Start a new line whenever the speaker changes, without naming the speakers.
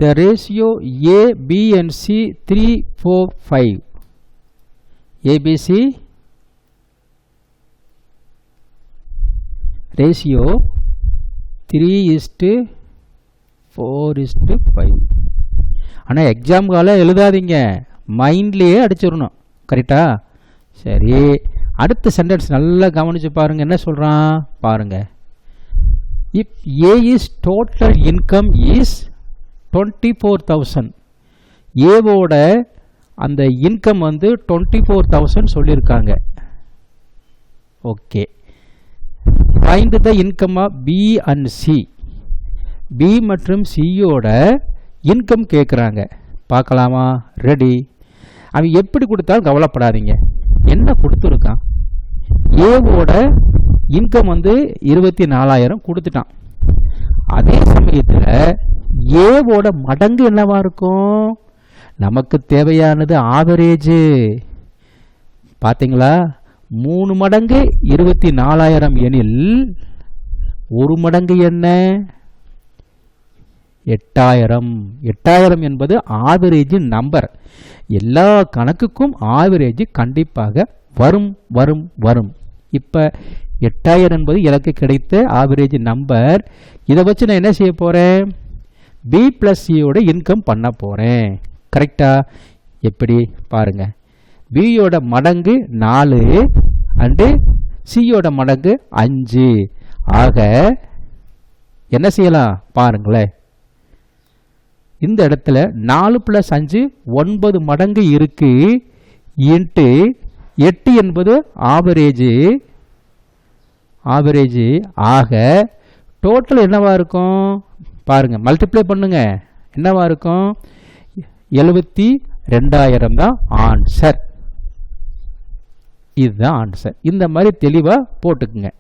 the ratio A, B and C 3, 4, 5. ABC ratio 3:4:5. ஆனால் exam கால எழுதாதீங்க, மைண்ட்லேயே அடிச்சிடணும். கரெக்டா? சரி, அடுத்த சென்டென்ஸ் நல்லா கவனிச்சு பாருங்க. என்ன சொல்கிறான் பாருங்க. இப் A is total income is 24,000. ஏவோட அந்த இன்கம் வந்து 24,000 சொல்லியிருக்காங்க. Okay, find the income of B and C. B மற்றும் Cயோட இன்கம் கேட்குறாங்க. பார்க்கலாமா? ரெடி. அவன் எப்படி கொடுத்தாலும் கவலைப்படாதீங்க. என்ன கொடுத்துருக்கான்? ஏவோட இன்கம் வந்து 24,000 கொடுத்துட்டான். அதே சமயத்தில் ஏவோட மடங்கு என்னவா இருக்கும்? நமக்கு தேவையானது ஆவரேஜ். பார்த்தீங்களா? 3 மடங்கு 24,000 எனில் 1 மடங்கு என்ன? 8,000. 8,000 என்பது ஆவரேஜ் நம்பர். எல்லா கணக்குக்கும் ஆவரேஜ் கண்டிப்பாக வரும் வரும் வரும். இப்போ 8,000 என்பது எனக்கு கிடைத்த ஆவரேஜ் நம்பர். இதை வச்சு நான் என்ன செய்ய போகிறேன்? B + Cயோட இன்கம் பண்ண போகிறேன். கரெக்டா? எப்படி பாருங்க. பியோட மடங்கு 4 அண்டு சியோட மடங்கு 5. ஆக என்ன செய்யலாம் பாருங்களேன். இந்த இடத்துல 4 + 5 9 மடங்கு இருக்கு. இன்ட்டு 8 என்பது ஆவரேஜ். ஆக டோட்டல் என்னவா இருக்கும் பாருங்க. மல்டிப்ளை பண்ணுங்க. என்னவா இருக்கும்? 72,000 தான் ஆன்சர். இதுதான் ஆன்சர். இந்த மாதிரி தெளிவாக போட்டுக்குங்க.